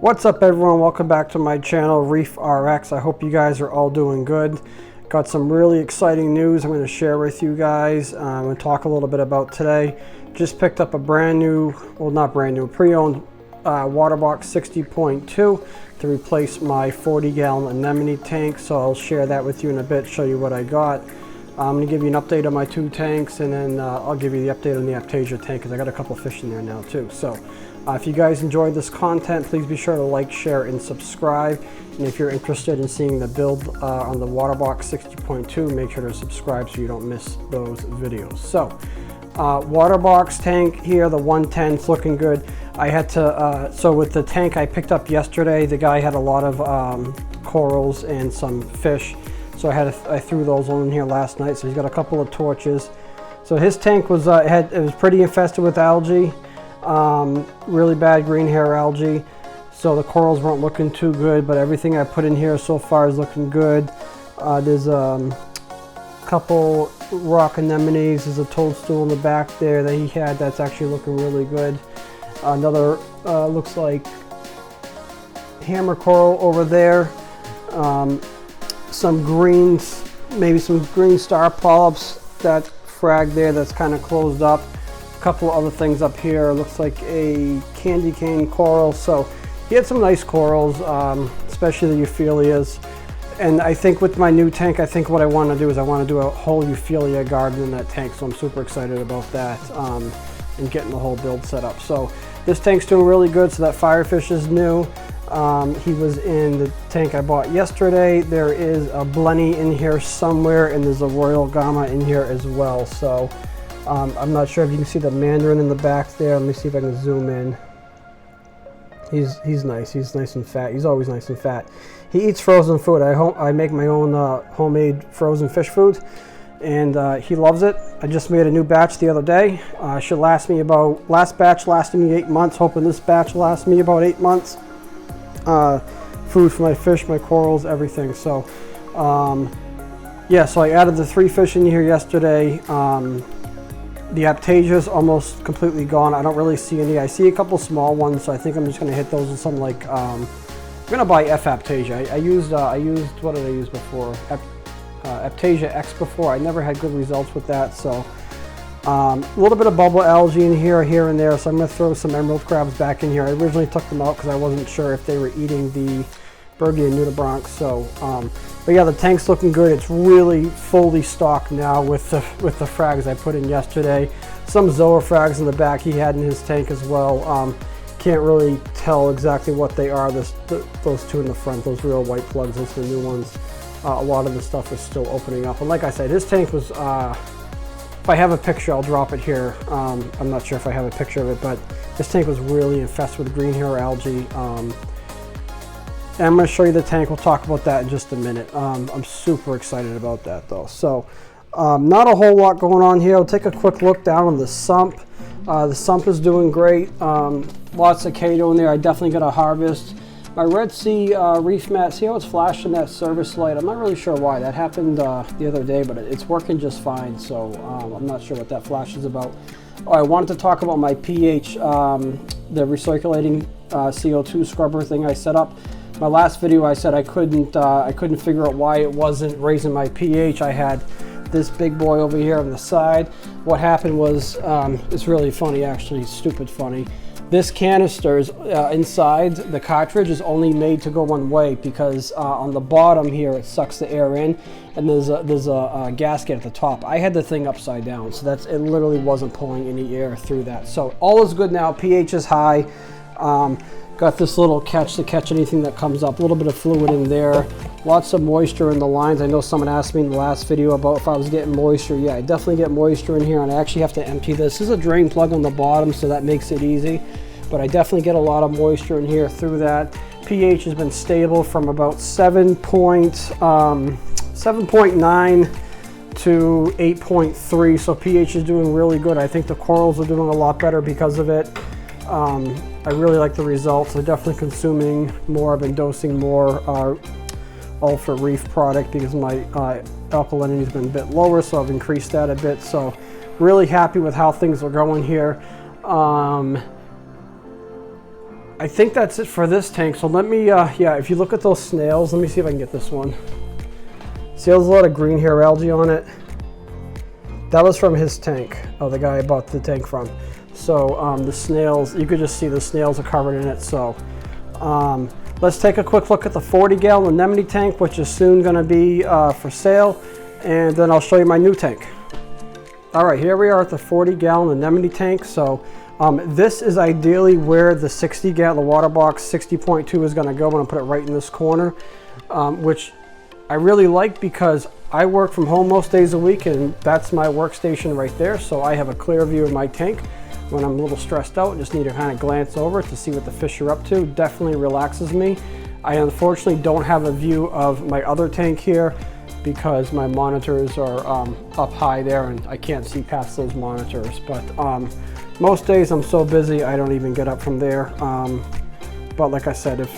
What's up everyone, welcome back to my channel Reef RX. I hope you guys are all doing good. Got some really exciting news I'm going to share with you guys. I'm going to talk a little bit about today. Just picked up a brand new, well not brand new, pre-owned water box 60.2 to replace my 40-gallon anemone tank. So I'll share that with you in a bit, show you what I got. I'm going to give you an update on my two tanks, and then I'll give you the update on the Aptasia tank because I got a couple of fish in there now too. So if you guys enjoyed this content, please be sure to like, share, and subscribe. And if you're interested in seeing the build on the water box 60.2, make sure to subscribe so you don't miss those videos. So water box tank here, the 110, it's looking good. I had to, so with the tank I picked up yesterday, the guy had a lot of corals and some fish. So I threw those on here last night. So he's got a couple of torches. So his tank was, it was pretty infested with algae. Really bad green hair algae, so the corals weren't looking too good, but everything I put in here so far is looking good. There's a couple rock anemones. There's a toadstool in the back there that he had that's actually looking really good. Another looks like hammer coral over there. Some greens, maybe some green star polyps, that frag there that's kind of closed up. Couple of other things up here, looks like a candy cane coral. So he had some nice corals, especially the euphyllias. And I think with my new tank, I think what I want to do is I want to do a whole euphilia garden in that tank. So I'm super excited about that and getting the whole build set up. So this tank's doing really good. So that firefish is new. He was in the tank I bought yesterday. There is a blenny in here somewhere, and there's a royal gamma in here as well. So I'm not sure if you can see the mandarin in the back there. Let me see if I can zoom in. He's nice. He's nice and fat. He's always nice and fat. He eats frozen food. I make my own homemade frozen fish food, and he loves it. I just made a new batch the other day. Should last me about, last batch lasted me 8 months. Hoping this batch lasts me about 8 months. Food for my fish, my corals, everything. So yeah, so I added the 3 fish in here yesterday. The Aptasia is almost completely gone. I don't really see any. I see a couple small ones, so I think I'm just going to hit those with some like, I'm going to buy F Aptasia. I used, what did I use before? Aptasia X before. I never had good results with that, so a little bit of bubble algae in here and there, so I'm going to throw some emerald crabs back in here. I originally took them out because I wasn't sure if they were eating the Bergia nudibranchs. So but yeah, the tank's looking good. It's really fully stocked now with the frags I put in yesterday. Some zoa frags in the back he had in his tank as well. Can't really tell exactly what they are. Those two in the front, those real white plugs, those are the new ones. A lot of the stuff is still opening up, and like I said, his tank was, if I have a picture, I'll drop it here. I'm not sure if I have a picture of it, but this tank was really infested with green hair algae. And I'm going to show you the tank. We'll talk about that in just a minute. I'm super excited about that though. So not a whole lot going on here. I'll take a quick look down on the sump. The sump is doing great. Lots of Kato in there. I definitely got a harvest. My Red Sea reef mat, see how it's flashing that service light? I'm not really sure why. That happened the other day, but it's working just fine. So I'm not sure what that flash is about. Oh, I wanted to talk about my pH, the recirculating CO2 scrubber thing I set up. My last video I said I couldn't figure out why it wasn't raising my pH. I had this big boy over here on the side. What happened was, it's really funny actually, stupid funny. This canister is inside the cartridge is only made to go one way because on the bottom here it sucks the air in, and there's a gasket at the top. I had the thing upside down, so it literally wasn't pulling any air through that. So all is good now. pH is high. Got this little catch to catch anything that comes up. A little bit of fluid in there. Lots of moisture in the lines. I know someone asked me in the last video about if I was getting moisture. Yeah, I definitely get moisture in here, and I actually have to empty this. This is a drain plug on the bottom, so that makes it easy. But I definitely get a lot of moisture in here through that. pH has been stable from about 7.9 to 8.3, so pH is doing really good. I think the corals are doing a lot better because of it. I really like the results. I'm definitely consuming more. I've been dosing more Ultra Reef product because my alkalinity has been a bit lower, so I've increased that a bit. So really happy with how things are going here. I think that's it for this tank. So let me, yeah, if you look at those snails, let me see if I can get this one. See, there's a lot of green hair algae on it. That was from his tank, the guy I bought the tank from. So the snails, you could just see the snails are covered in it. So let's take a quick look at the 40-gallon anemone tank, which is soon going to be for sale, and then I'll show you my new tank. All right, here we are at the 40-gallon anemone tank. So this is ideally where the 60-gallon water box 60.2 is going to go. I'm going to put it right in this corner, which I really like because I work from home most days a week, and that's my workstation right there. So I have a clear view of my tank when I'm a little stressed out and just need to kind of glance over to see what the fish are up to. Definitely relaxes me. I unfortunately don't have a view of my other tank here because my monitors are up high there and I can't see past those monitors. But most days I'm so busy I don't even get up from there. But like I said, if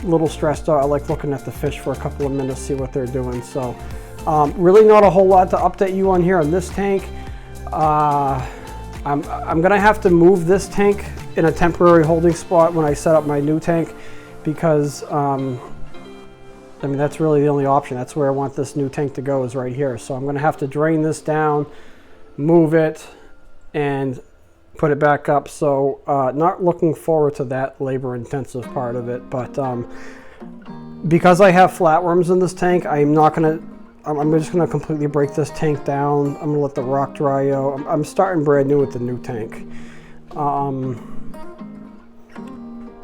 a little stressed out, I like looking at the fish for a couple of minutes, see what they're doing. So really not a whole lot to update you on here on this tank. I'm gonna have to move this tank in a temporary holding spot when I set up my new tank because I mean, that's really the only option. That's where I want this new tank to go, is right here. So I'm gonna have to drain this down, move it, and put it back up. So not looking forward to that labor intensive part of it, but because I have flatworms in this tank, I'm just gonna completely break this tank down. I'm gonna let the rock dry out. I'm starting brand new with the new tank.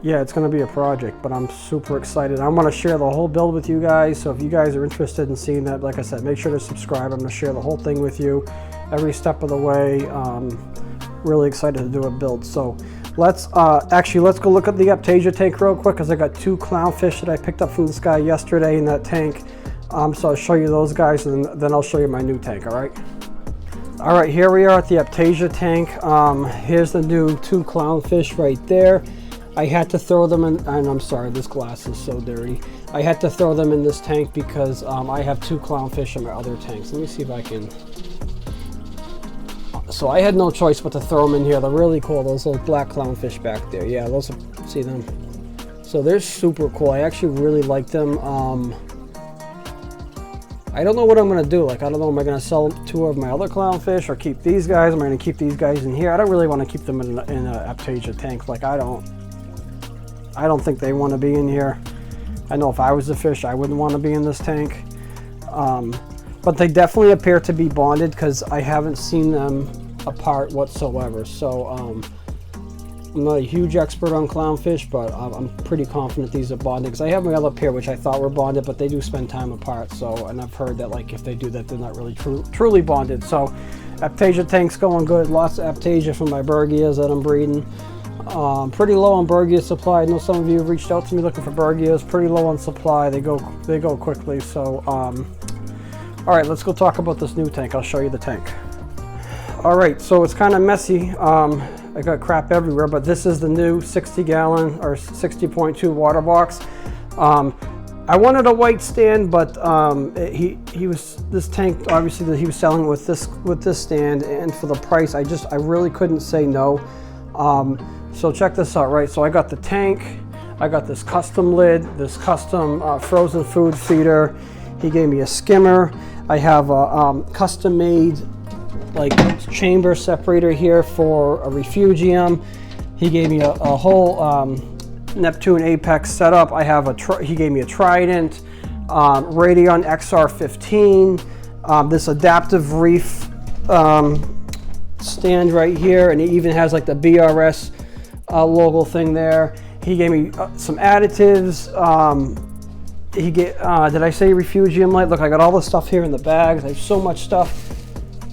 Yeah, it's gonna be a project, but I'm super excited. I'm gonna share the whole build with you guys. So if you guys are interested in seeing that, like I said, make sure to subscribe. I'm gonna share the whole thing with you every step of the way. Really excited to do a build. So let's go look at the Aptasia tank real quick, because I got 2 clownfish that I picked up from this guy yesterday in that tank. So I'll show you those guys, and then I'll show you my new tank. All right, here we are at the Aptasia tank. Here's the new 2 clownfish right there. I had to throw them in, and I'm sorry, this glass is so dirty. I had to throw them in this tank because I have 2 clownfish in my other tanks. Let me see if I can. So I had no choice but to throw them in here. They're really cool, those little black clownfish back there. Yeah, those are, see them? So they're super cool. I actually really like them. I don't know what I'm gonna do. Like, I don't know, am I gonna sell 2 of my other clownfish or keep these guys? Am I gonna keep these guys in here? I don't really want to keep them in an Aptasia tank. Like, I don't think they want to be in here. I know if I was a fish, I wouldn't want to be in this tank. But they definitely appear to be bonded because I haven't seen them apart whatsoever. So I'm not a huge expert on clownfish, but I'm pretty confident these are bonded, because I have my other pair which I thought were bonded, but they do spend time apart. So, and I've heard that, like, if they do that, they're not really truly bonded. So Aptasia tank's going good. Lots of Aptasia from my Bergias that I'm breeding. Pretty low on Bergia supply. I know some of you have reached out to me looking for Bergias. Pretty low on supply. They go quickly. So all right, let's go talk about this new tank. I'll show you the tank. All right, so it's kind of messy. I got crap everywhere, but this is the new 60-gallon or 60.2 water box. I wanted a white stand, but this tank, obviously, that he was selling with this stand, and for the price, I really couldn't say no. So check this out, right? So I got the tank, I got this custom lid, this custom frozen food feeder. He gave me a skimmer. I have a custom-made, like, chamber separator here for a refugium. He gave me a whole Neptune Apex setup. I have he gave me a Trident, Radeon XR15, this adaptive Reef stand right here, and he even has like the BRS logo thing there. He gave me some additives. Did I say refugium light? Look, I got all the stuff here in the bags. I have so much stuff.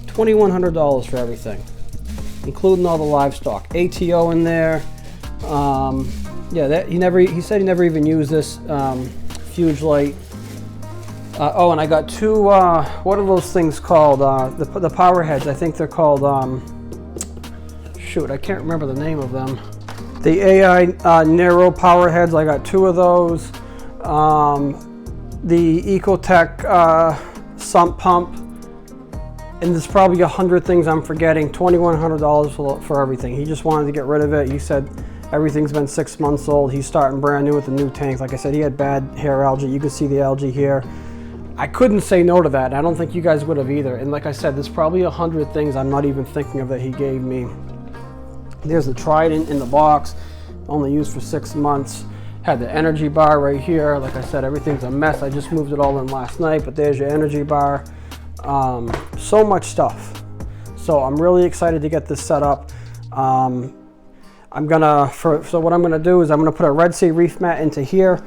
$2,100 for everything, including all the livestock. ATO in there. Yeah, he said he never even used this Fuge light. Oh, and I got 2, what are those things called? The power heads, I think they're called, shoot, I can't remember the name of them. The AI Nero power heads, I got 2 of those. The Ecotech sump pump, and there's probably 100 things I'm forgetting. $2,100 for everything. He just wanted to get rid of it. He said Everything's been 6 months old. He's starting brand new with the new tank. Like I said, he had bad hair algae. You can see the algae here. I couldn't say no to that. I don't think you guys would have either. And like I said, there's probably 100 things I'm not even thinking of that he gave me. There's the Trident in the box, only used for 6 months. Had the energy bar right here. Like I said, everything's a mess. I just moved it all in last night, but there's your energy bar. So much stuff. So I'm really excited to get this set up. So what I'm gonna do is I'm gonna put a Red Sea Reef mat into here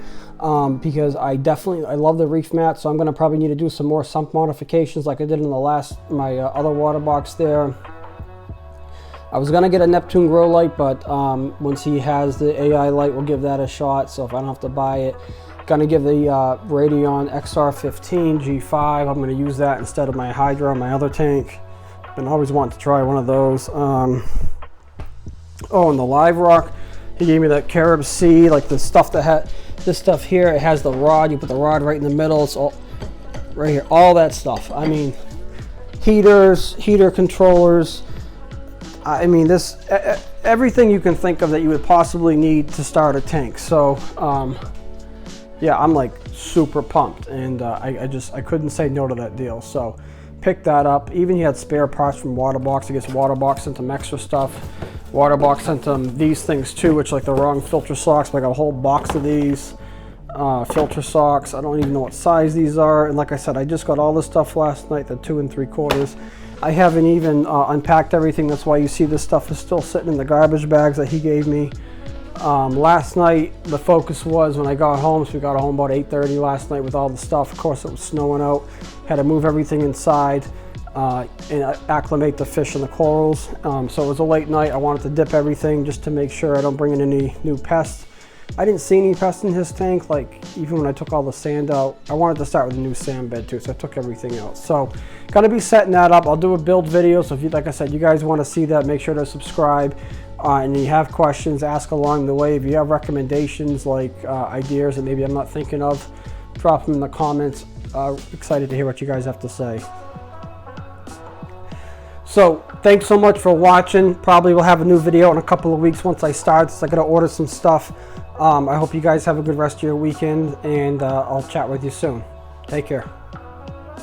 because I love the Reef mat. So I'm gonna probably need to do some more sump modifications like I did in my other water box there. I was gonna get a Neptune grow light, but once he has the AI light, we'll give that a shot. So if I don't have to buy it, gonna give the Radion XR15 G5. I'm gonna use that instead of my Hydra on my other tank. Been always wanting to try one of those. Oh, and the Live Rock, he gave me that Carib Sea, like the stuff that had this stuff here. It has the rod. You put the rod right in the middle. It's all right here. All that stuff. I mean, heater controllers. I mean, everything you can think of that you would possibly need to start a tank. So, yeah, I'm like super pumped, and I couldn't say no to that deal. So, picked that up. Even he had spare parts from Waterbox. I guess Waterbox sent him extra stuff. Waterbox sent him these things too, which like the wrong filter socks. Like a whole box of these filter socks. I don't even know what size these are. And like I said, I just got all this stuff last night, the 2 3/4. I haven't even unpacked everything. That's why you see this stuff is still sitting in the garbage bags that he gave me. Last night, the focus was when I got home. So we got home about 8:30 last night with all the stuff. Of course, it was snowing out. Had to move everything inside and acclimate the fish and the corals. So it was a late night. I wanted to dip everything just to make sure I don't bring in any new pests. I didn't see any pests in his tank. Like even when I took all the sand out, I wanted to start with a new sand bed too. So I took everything out. So gonna be setting that up. I'll do a build video. So if you, like I said, you guys want to see that, make sure to subscribe. And you have questions, ask along the way. If you have recommendations, like ideas that maybe I'm not thinking of, drop them in the comments. Excited to hear what you guys have to say. So thanks so much for watching. Probably will have a new video in a couple of weeks once I start. So I gotta order some stuff. I hope you guys have a good rest of your weekend, and I'll chat with you soon. Take care.